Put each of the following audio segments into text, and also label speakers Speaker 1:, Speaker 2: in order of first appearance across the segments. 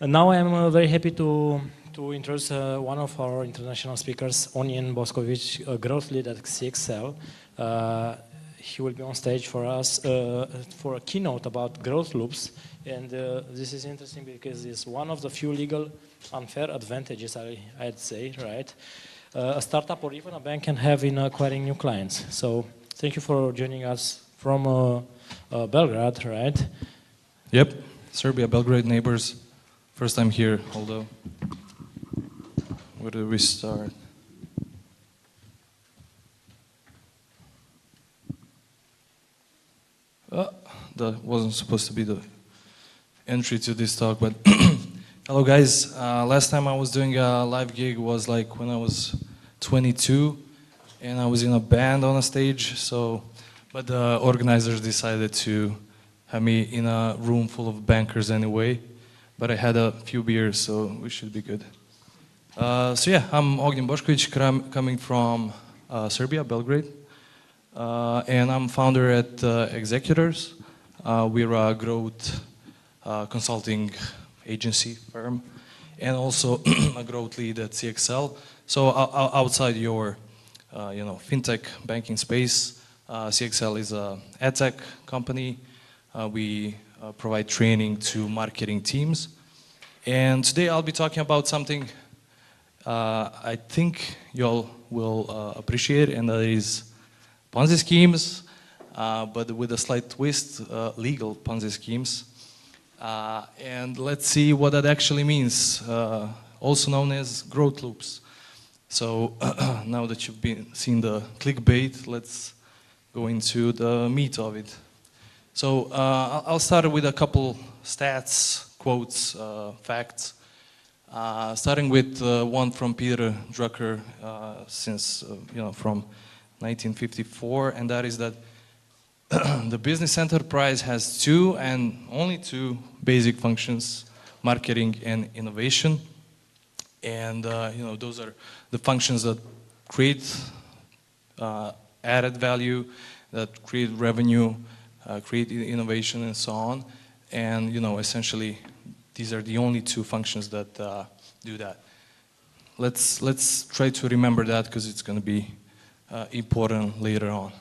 Speaker 1: And now I'm very happy to introduce one of our international speakers, Ognjen Bošković, a growth lead at CXL. He will be on stage for us for a keynote about growth loops. And this is interesting because it's one of the few legal unfair advantages, I'd say, right? A startup or even a bank can have in acquiring new clients. So thank you for joining us from Belgrade, right?
Speaker 2: Yep, Serbia, Belgrade, neighbors. First time here, although. Where do we start? That wasn't supposed to be the entry to this talk, but hello guys. Last time I was doing a live gig was like when I was 22 and I was in a band on a stage, but the organizers decided to have me in a room full of bankers anyway, but I had a few beers, so we should be good. So yeah, I'm Ognjen Bošković, coming from Serbia, Belgrade, and I'm founder at Executors. We're a growth consulting agency firm, and also a growth lead at CXL. So outside your, fintech banking space, CXL is a edtech company. We provide training to marketing teams, and today I'll be talking about something I think y'all will appreciate, and that is Ponzi schemes, but with a slight twist, legal Ponzi schemes. And let's see what that actually means, also known as growth loops. So now that you've seen the clickbait, let's go into the meat of it. So I'll start with a couple stats, quotes, facts. Starting with one from Peter Drucker, from 1954, and that is that the business enterprise has two and only two basic functions: marketing and innovation. And those are the functions that create added value, that create revenue, create innovation, and so on. And essentially, these are the only two functions that do that. Let's try to remember that because it's going to be important later on.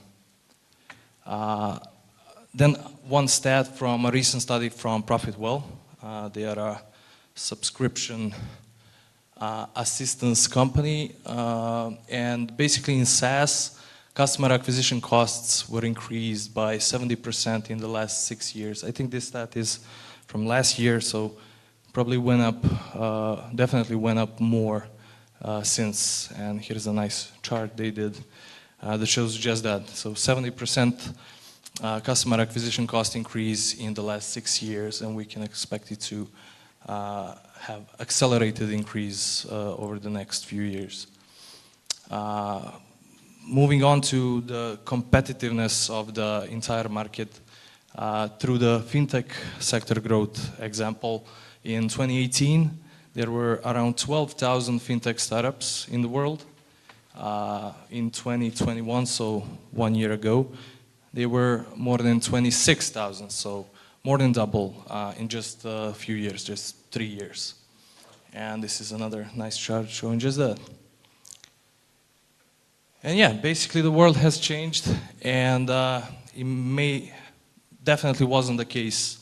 Speaker 2: Then one stat from a recent study from Profitwell. They are a subscription assistance company, and basically in SaaS, customer acquisition costs were increased by 70% in the last 6 years. I think this stat is from last year, so probably went up, definitely went up more since. And here's a nice chart they did that shows just that. So 70% customer acquisition cost increase in the last 6 years, and we can expect it to have accelerated increase over the next few years. Moving on to the competitiveness of the entire market through the fintech sector growth example. In 2018, there were around 12,000 fintech startups in the world. In 2021, so 1 year ago, there were more than 26,000, so more than double in just a few years, just 3 years. And this is another nice chart showing just that. And yeah, basically the world has changed, and it definitely wasn't the case,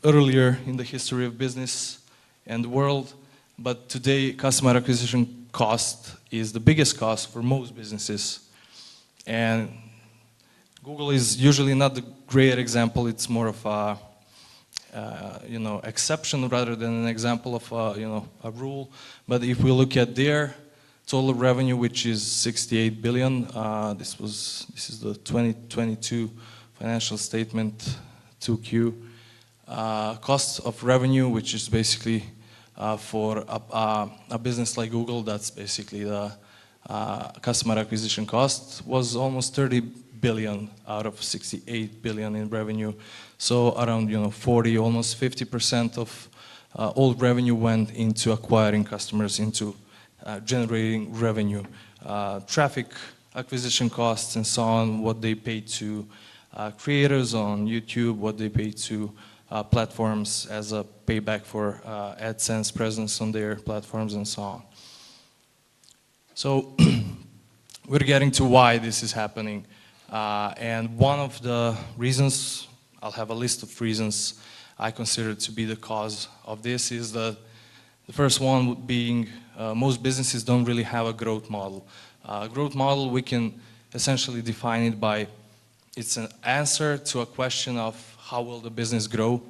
Speaker 2: earlier in the history of business and the world, but today customer acquisition cost is the biggest cost for most businesses. And Google is usually not the great example. It's more of a exception rather than an example of a rule. But if we look at their total revenue, which is 68 billion, this is the 2022 financial statement 2Q. Cost of revenue, which is basically for a business like Google, that's basically the customer acquisition cost, was almost 30 billion out of 68 billion in revenue. So around 40, almost 50% of all revenue went into acquiring customers, into generating revenue. Traffic acquisition costs and so on, what they pay to creators on YouTube, what they pay to platforms as a payback for AdSense presence on their platforms and so on. So we're getting to why this is happening. And one of the reasons, I'll have a list of reasons I consider to be the cause of this, is that the first one being most businesses don't really have a growth model. Growth model, we can essentially define it by, it's an answer to a question of how will the business grow,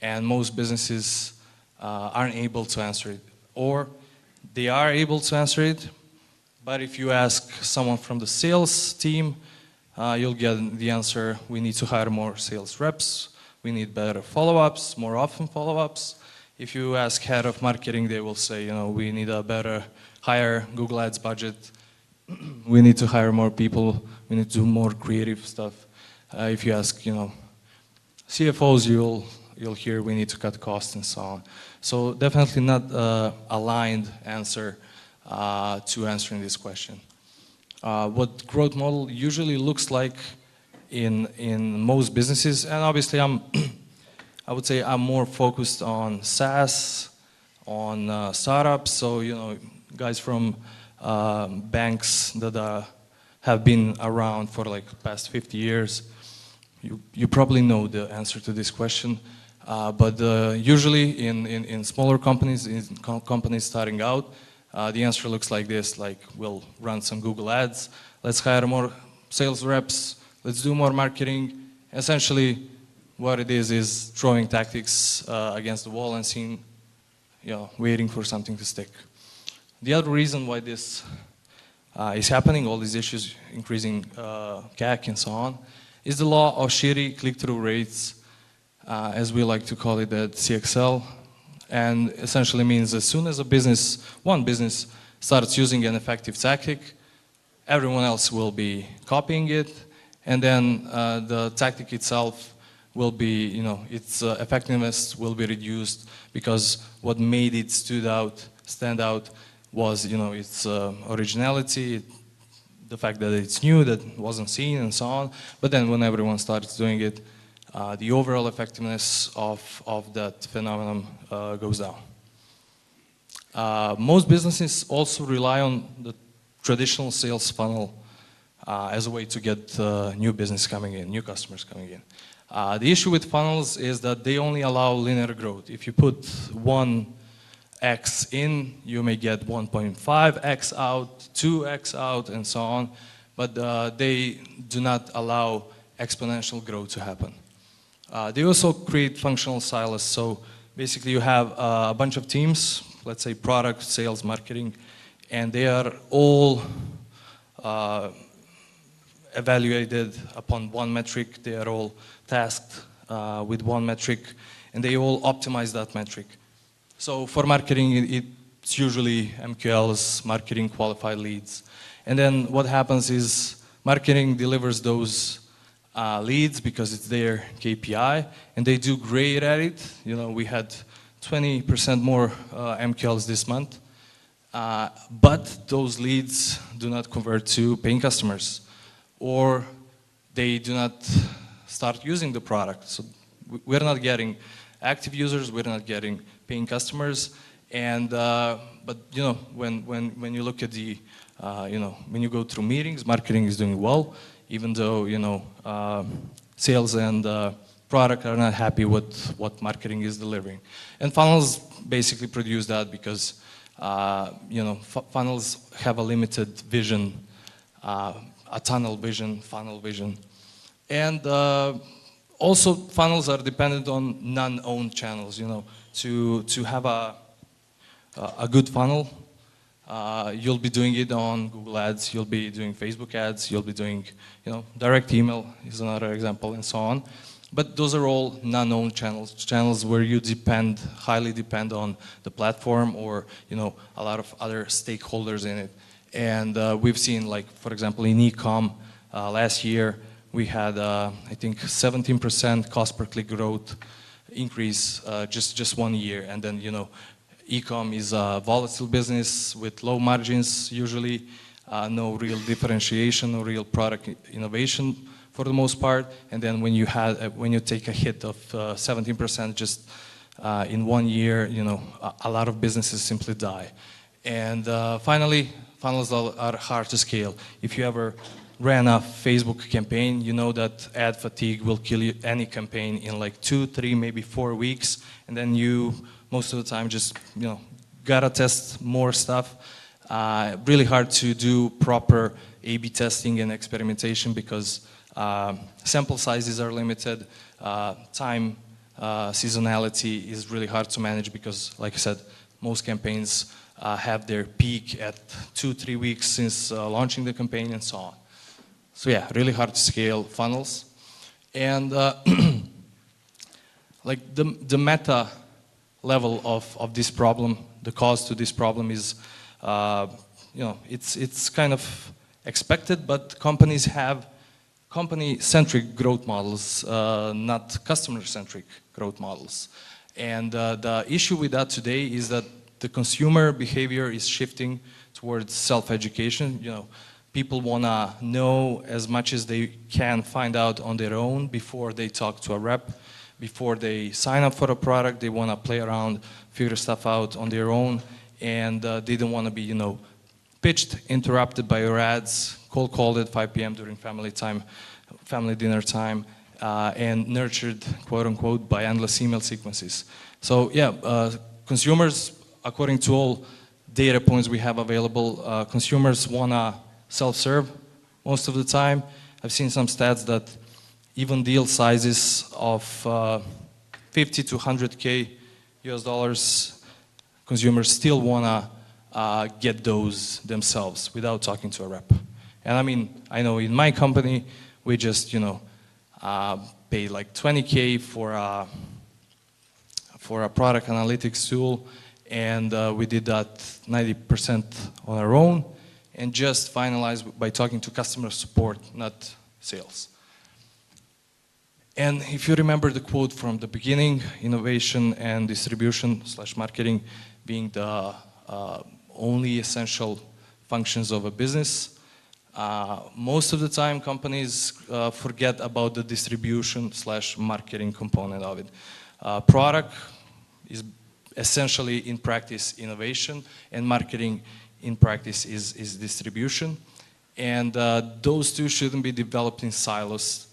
Speaker 2: and most businesses aren't able to answer it. Or they are able to answer it, but if you ask someone from the sales team, you'll get the answer, we need to hire more sales reps, we need better follow-ups, more often follow-ups. If you ask head of marketing, they will say, you know, we need a better, higher Google Ads budget, we need to hire more people, we need to do more creative stuff. If you ask, you know, CFOs, you'll hear we need to cut costs and so on. So definitely not a aligned answer to answering this question. What growth model usually looks like in most businesses, and obviously I would say I'm more focused on SaaS, on startups, so you know, guys from banks that have been around for like the past 50 years, you probably know the answer to this question. But usually in smaller companies, in companies starting out, the answer looks like this, like we'll run some Google Ads, let's hire more sales reps, let's do more marketing. Essentially, what it is throwing tactics against the wall and seeing, you know, waiting for something to stick. The other reason why this is happening, all these issues, increasing CAC and so on, is the law of shitty click-through rates, as we like to call it at CXL. And essentially means as soon as one business starts using an effective tactic, everyone else will be copying it, and then the tactic itself will be, you know, its effectiveness will be reduced, because what made it stand out was, you know, its originality, the fact that it's new, that wasn't seen, and so on. But then when everyone starts doing it, the overall effectiveness of that phenomenon goes down. Most businesses also rely on the traditional sales funnel as a way to get new business coming in, new customers coming in. The issue with funnels is that they only allow linear growth. If you put 1x in, you may get 1.5x out, 2x out, and so on. But they do not allow exponential growth to happen. They also create functional silos. So basically you have a bunch of teams, let's say product, sales, marketing, and they are all evaluated upon one metric. They are all tasked with one metric, and they all optimize that metric. So for marketing, it's usually MQLs, marketing qualified leads. And then what happens is marketing delivers those leads because it's their KPI, and they do great at it. You know, we had 20% more MQLs this month, but those leads do not convert to paying customers, or they do not start using the product. So we're not getting active users, we're not getting paying customers, and but you know, when you look at the you know, when you go through meetings, marketing is doing well, even though, you know, sales and product are not happy with what marketing is delivering. And funnels basically produce that because, you know, funnels have a limited vision, a tunnel vision, funnel vision. And also funnels are dependent on non-owned channels, you know. To have a good funnel, you'll be doing it on Google Ads, you'll be doing Facebook ads, you'll be doing, you know, direct email is another example, and so on. But those are all non-owned channels where you highly depend on the platform, or, you know, a lot of other stakeholders in it. And we've seen, like, for example, in e-com last year, we had, I think, 17% cost per click growth increase just 1 year. And then, you know, e-com is a volatile business with low margins usually, no real differentiation, no real product innovation for the most part, and then when you take a hit of 17% just in 1 year, you know, a lot of businesses simply die. And finally, funnels are hard to scale. If you ever ran a Facebook campaign, you know that ad fatigue will kill you any campaign in like 2, 3, maybe 4 weeks, and then you most of the time just, you know, gotta test more stuff. Really hard to do proper A/B testing and experimentation because sample sizes are limited. Time seasonality is really hard to manage because, like I said, most campaigns have their peak at 2-3 weeks since launching the campaign and so on. So yeah, really hard to scale funnels. And like the meta level of this problem, the cause to this problem is, you know, it's kind of expected, but companies have company-centric growth models, not customer-centric growth models. And the issue with that today is that the consumer behavior is shifting towards self-education. You know, people want to know as much as they can find out on their own before they talk to a rep, before they sign up for a product. They want to play around, figure stuff out on their own, and they don't want to be, you know, pitched, interrupted by your ads, cold called at 5 p.m. during family dinner time, and nurtured, quote unquote, by endless email sequences. So yeah, consumers, according to all data points we have available, consumers want to self-serve most of the time. I've seen some stats that even deal sizes of 50 to 100K US dollars, consumers still want to get those themselves without talking to a rep. And I mean, I know in my company, we just, you know, pay like 20K for a product analytics tool, and we did that 90% on our own, and just finalized by talking to customer support, not sales. And if you remember the quote from the beginning, innovation and distribution / marketing being the only essential functions of a business, most of the time companies forget about the distribution / marketing component of it. Product is essentially in practice innovation, and marketing in practice is distribution. And those two shouldn't be developed in silos,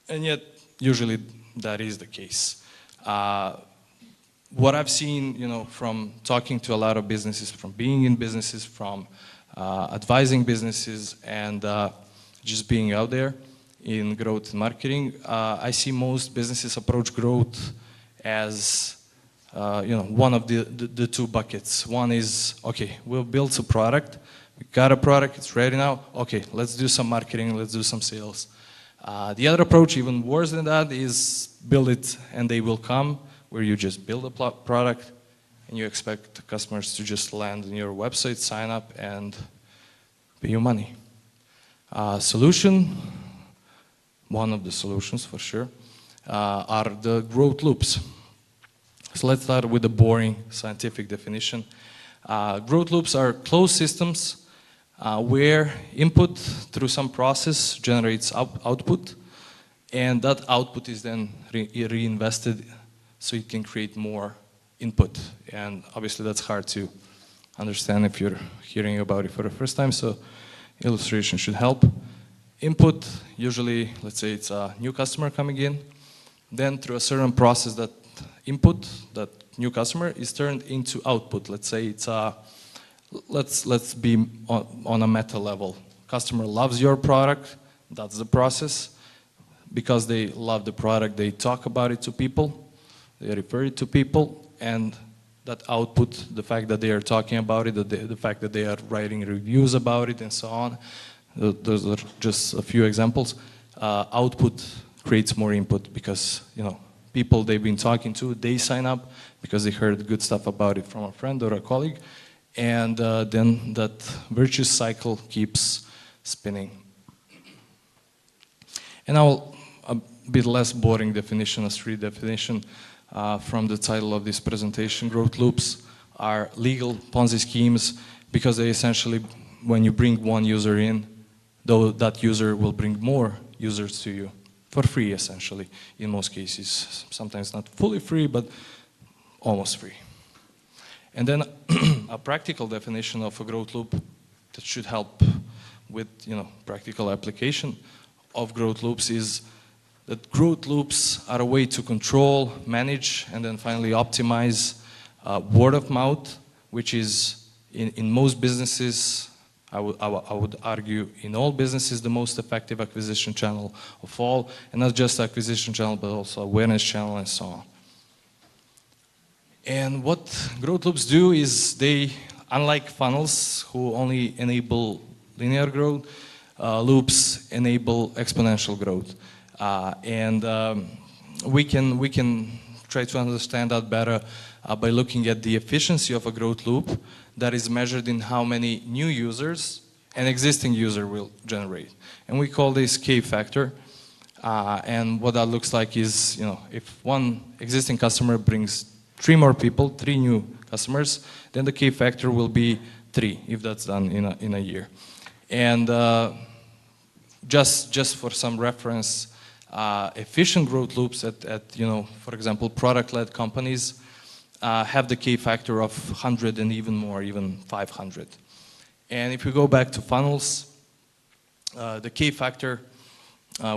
Speaker 2: and yet usually that is the case. What I've seen, you know, from talking to a lot of businesses, from being in businesses, from advising businesses, and just being out there in growth and marketing, I see most businesses approach growth as you know, one of the two buckets. One is, okay, we'll build a product, we got a product, it's ready now, okay, let's do some marketing, let's do some sales. The other approach, even worse than that, is build it and they will come, where you just build a product and you expect the customers to just land on your website, sign up, and pay you money. Solution, one of the solutions for sure, are the growth loops. So let's start with the boring scientific definition. Growth loops are closed systems where input through some process generates output, and that output is then reinvested so it can create more input. And obviously that's hard to understand if you're hearing about it for the first time, so illustration should help. Input, usually, let's say it's a new customer coming in, then through a certain process that input, that new customer, is turned into output. Let's say it's a, let's be on a meta level. Customer loves your product, that's the process. Because they love the product, they talk about it to people, they refer it to people, and that output, the fact that they are talking about it, the fact that they are writing reviews about it and so on, those are just a few examples. Output creates more input because, you know, people they've been talking to, they sign up because they heard good stuff about it from a friend or a colleague, and then that virtuous cycle keeps spinning. And now a bit less boring definition, a street definition from the title of this presentation. Growth loops are legal Ponzi schemes because they essentially, when you bring one user in, though that user will bring more users to you for free, essentially, in most cases. Sometimes not fully free, but almost free. And then a practical definition of a growth loop that should help with practical application of growth loops is that growth loops are a way to control, manage, and then finally optimize word of mouth, which is in most businesses, I would argue in all businesses, the most effective acquisition channel of all, and not just acquisition channel, but also awareness channel and so on. And what growth loops do is they, unlike funnels who only enable linear growth, loops enable exponential growth. We can try to understand that better by looking at the efficiency of a growth loop that is measured in how many new users an existing user will generate. And we call this K factor. And what that looks like is, if one existing customer brings 3 more people, 3 new customers, then the K factor will be 3 if that's done in a year. And just for some reference, efficient growth loops at for example, product-led companies have the K factor of 100 and even more, even 500. And if we go back to funnels, the K factor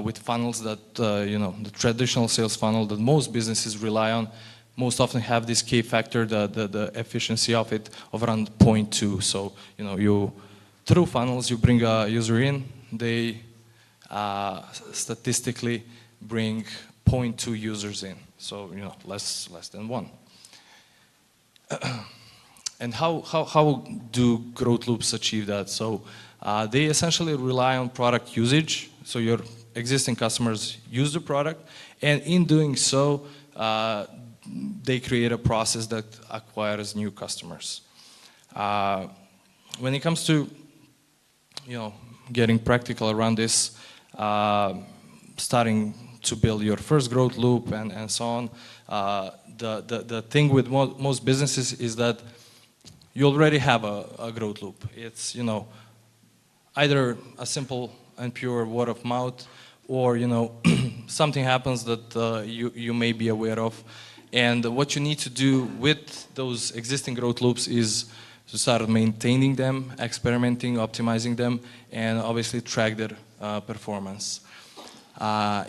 Speaker 2: with funnels that, the traditional sales funnel that most businesses rely on, most often have this K factor, the efficiency of it, of around 0.2. So, through funnels, you bring a user in, they statistically bring 0.2 users in. So, less than 1. And how do growth loops achieve that? So they essentially rely on product usage. So your existing customers use the product, and in doing so, they create a process that acquires new customers. When it comes to getting practical around this, starting to build your first growth loop and so on, the thing with most businesses is that you already have a growth loop. It's either a simple and pure word of mouth, or something happens that you may be aware of. And what you need to do with those existing growth loops is to start maintaining them, experimenting, optimizing them, and obviously track their performance.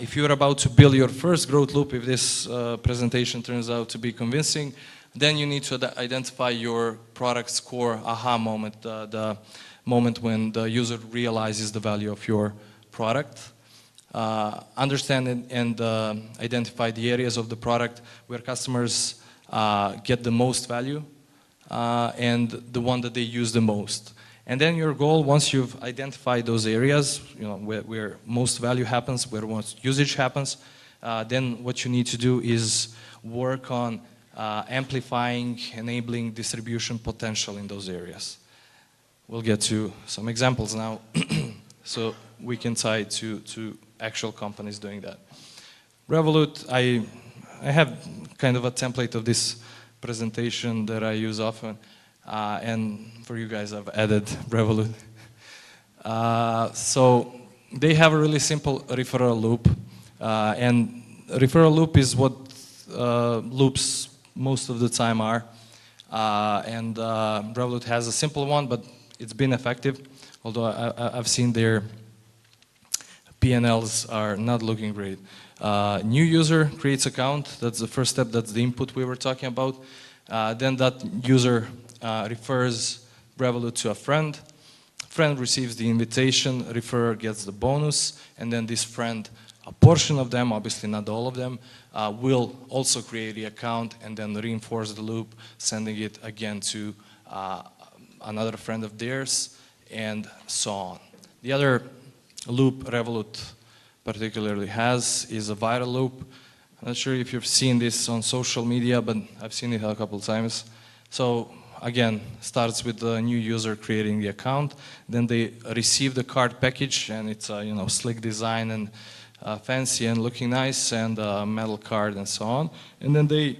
Speaker 2: If you're about to build your first growth loop, if this presentation turns out to be convincing, then you need to identify your product's core aha moment, the moment when the user realizes the value of your product. Understand and identify the areas of the product where customers get the most value and the one that they use the most. And then your goal, once you've identified those areas, where most value happens, where most usage happens, then what you need to do is work on amplifying, enabling distribution potential in those areas. We'll get to some examples now, so we can tie it to actual companies doing that. Revolut, I have kind of a template of this presentation that I use often. And for you guys, I've added Revolut. So they have a really simple referral loop. And referral loop is what loops most of the time are. And Revolut has a simple one, but it's been effective. Although I've seen their P&Ls are not looking great. New user creates account. That's the first step. That's the input we were talking about. Then that user refers Revolut to a friend. Friend receives the invitation, referrer gets the bonus, and then this friend, a portion of them, obviously not all of them, will also create the account and then reinforce the loop, sending it again to another friend of theirs, and so on. The other loop Revolut particularly has is a viral loop. I'm not sure if you've seen this on social media, but I've seen it a couple times. So again, starts with the new user creating the account. Then they receive the card package, and it's a slick design and fancy and looking nice, and a metal card and so on. And then they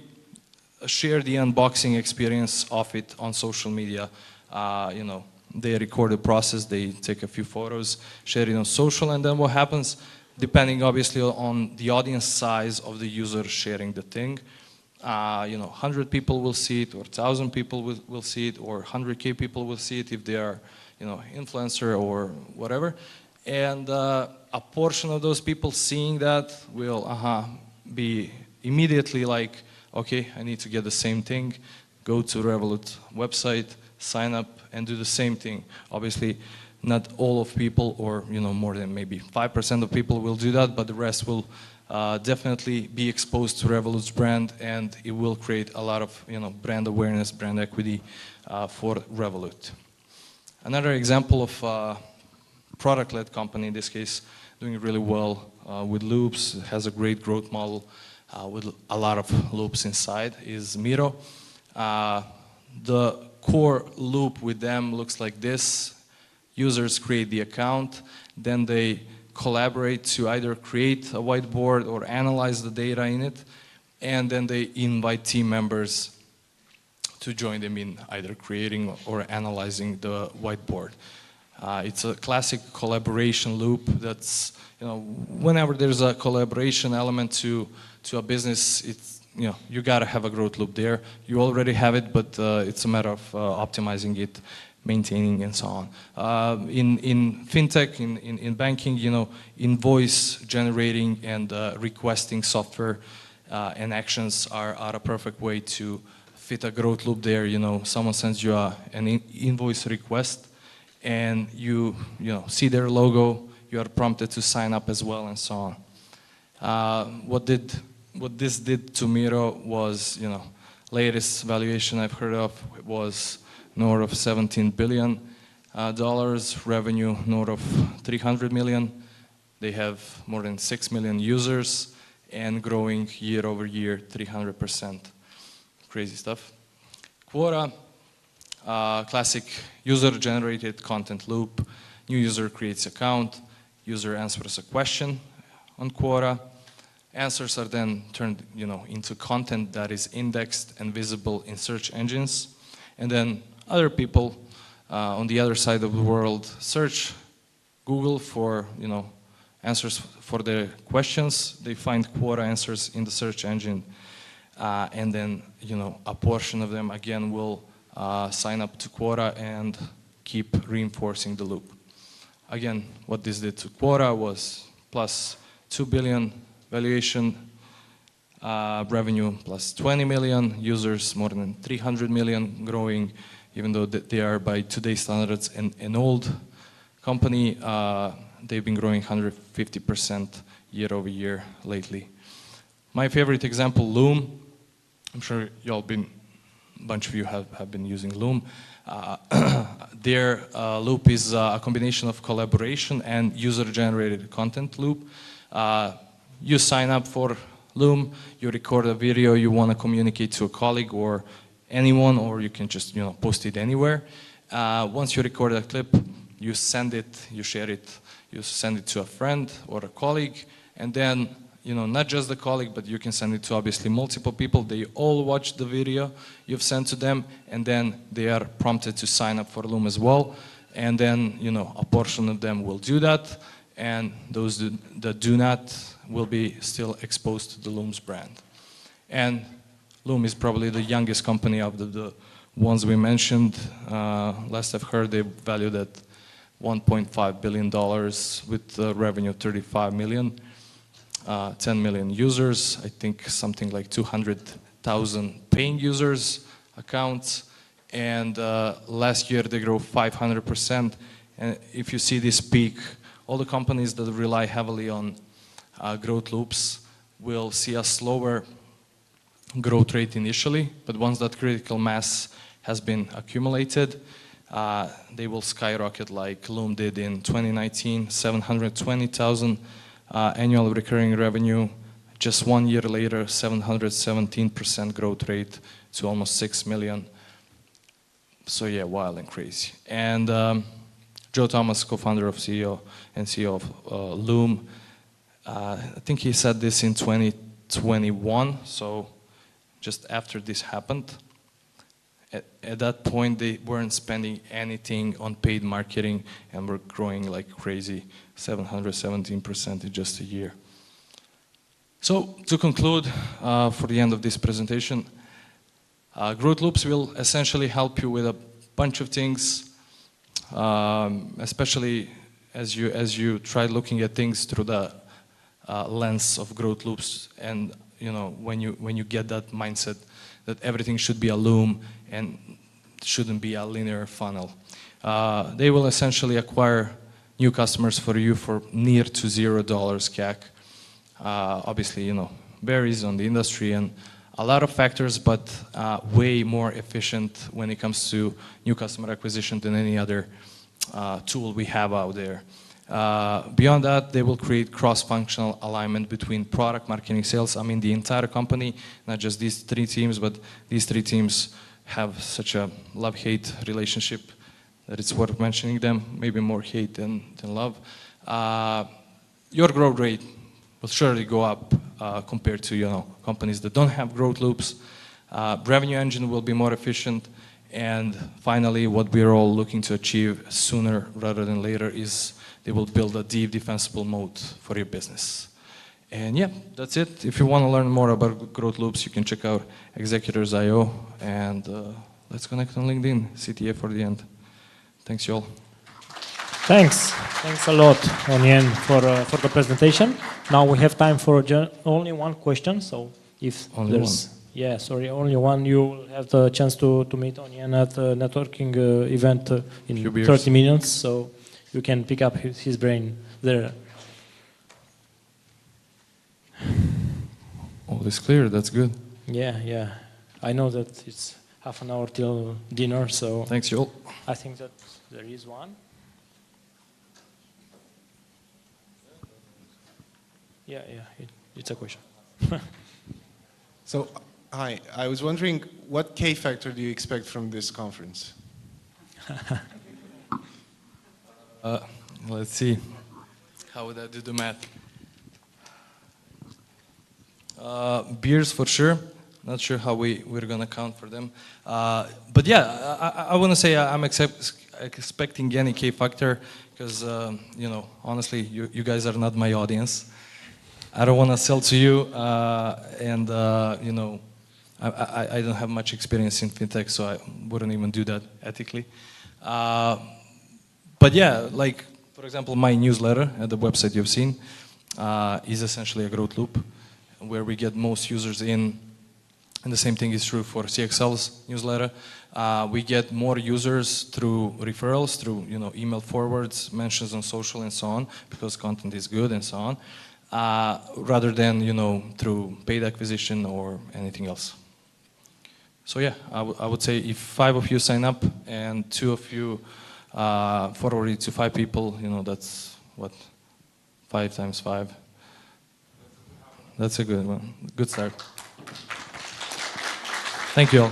Speaker 2: share the unboxing experience of it on social media. They record the process, they take a few photos, share it on social, and then what happens? depending obviously on the audience size of the user sharing the thing. 100 people will see it, or 1,000 people will see it, or 100K people will see it if they are, influencer or whatever. And a portion of those people seeing that will be immediately like, okay, I need to get the same thing, go to Revolut website, sign up, and do the same thing. Obviously, not all of people, or more than maybe 5% of people will do that, but the rest will definitely be exposed to Revolut's brand, and it will create a lot of brand awareness, brand equity for Revolut. Another example of product-led company, in this case, doing really well with loops, has a great growth model with a lot of loops inside, is Miro. The core loop with them looks like this. Users create the account, then they collaborate to either create a whiteboard or analyze the data in it, and then they invite team members to join them in either creating or analyzing the whiteboard. It's a classic collaboration loop that's, whenever there's a collaboration element to a business, it's, you gotta have a growth loop there. You already have it, but it's a matter of optimizing it, maintaining, and so on. In fintech, in banking, invoice generating and requesting software and actions are a perfect way to fit a growth loop there. Someone sends you an invoice request, and you see their logo, you are prompted to sign up as well, and so on. What this did to Miro was, latest valuation I've heard of was north of $17 billion, revenue north of 300 million. They have more than 6 million users and growing year over year 300%. Crazy stuff. Quora, classic user-generated content loop. New user creates account, user answers a question on Quora. Answers are then turned into content that is indexed and visible in search engines. And then other people on the other side of the world search Google for answers for their questions. They find Quora answers in the search engine, and then a portion of them again will sign up to Quora and keep reinforcing the loop. Again, what this did to Quora was plus 2 billion valuation, revenue plus 20 million, users more than 300 million, growing, even though they are by today's standards an old company. They've been growing 150% year over year lately. My favorite example, Loom. I'm sure a bunch of you have been using Loom. Their loop is a combination of collaboration and user-generated content loop. You sign up for Loom, you record a video you want to communicate to a colleague or anyone, or you can just post it anywhere. Once you record a clip, you send it, you share it, you send it to a friend or a colleague, and then not just the colleague, but you can send it to obviously multiple people. They all watch the video you've sent to them, and then they are prompted to sign up for Loom as well. And then a portion of them will do that, and those that do not will be still exposed to the Loom's brand. And Loom is probably the youngest company of the ones we mentioned. Last I've heard, they valued at $1.5 billion with revenue 35 million, 10 million users, I think something like 200,000 paying users, accounts, and last year they grew 500%. And if you see this peak, all the companies that rely heavily on growth loops will see a slower growth rate initially, but once that critical mass has been accumulated, they will skyrocket like Loom did in 2019, 720,000 annual recurring revenue. Just 1 year later, 717% growth rate to almost 6 million. So yeah, wild and crazy. And Joe Thomas, co-founder of CEO and CEO of Loom, I think he said this in 2021, so just after this happened. At that point, they weren't spending anything on paid marketing and were growing like crazy, 717% in just a year. So to conclude, for the end of this presentation, growth loops will essentially help you with a bunch of things, especially as you try looking at things through the lens of growth loops, and when you get that mindset that everything should be a loom and shouldn't be a linear funnel. They will essentially acquire new customers for you for near to $0 CAC. Obviously, varies on the industry and a lot of factors, but way more efficient when it comes to new customer acquisition than any other tool we have out there. Beyond that, they will create cross-functional alignment between product, marketing, sales. I mean, the entire company, not just these 3 teams, but these 3 teams have such a love-hate relationship that it's worth mentioning them, maybe more hate than love. Your growth rate will surely go up compared to companies that don't have growth loops. Revenue engine will be more efficient. And finally, what we're all looking to achieve sooner rather than later is they will build a deep defensible moat for your business. And yeah, that's it. If you want to learn more about growth loops, you can check out Executors.io, and let's connect on LinkedIn, CTA for the end. Thanks, you all.
Speaker 1: Thanks a lot, Ognjen, for the presentation. Now we have time for only one question, so if
Speaker 2: only
Speaker 1: there's...
Speaker 2: one.
Speaker 1: Yeah, sorry, only one. You will have the chance to meet Ognjen at a networking event in 30 minutes, so you can pick up his brain there.
Speaker 2: All is clear, that's good.
Speaker 1: Yeah. I know that it's half an hour till dinner, so...
Speaker 2: Thanks, Joel.
Speaker 1: I think that there is one. Yeah, it's a question.
Speaker 3: So, hi, I was wondering, what K factor do you expect from this conference?
Speaker 2: Let's see. How would I do the math? Beers for sure. Not sure how we're going to count for them. But yeah, I want to say I'm expecting any K factor because, honestly, you guys are not my audience. I don't want to sell to you, and I don't have much experience in fintech, so I wouldn't even do that ethically. But yeah, like, for example, my newsletter at the website you've seen is essentially a growth loop where we get most users in, and the same thing is true for CXL's newsletter. We get more users through referrals, through email forwards, mentions on social and so on, because content is good and so on, rather than through paid acquisition or anything else. So yeah, I would say if 5 of you sign up and 2 of you forward it to 5 people, that's what, 5 times 5. That's a good one. Good start. Thank you all.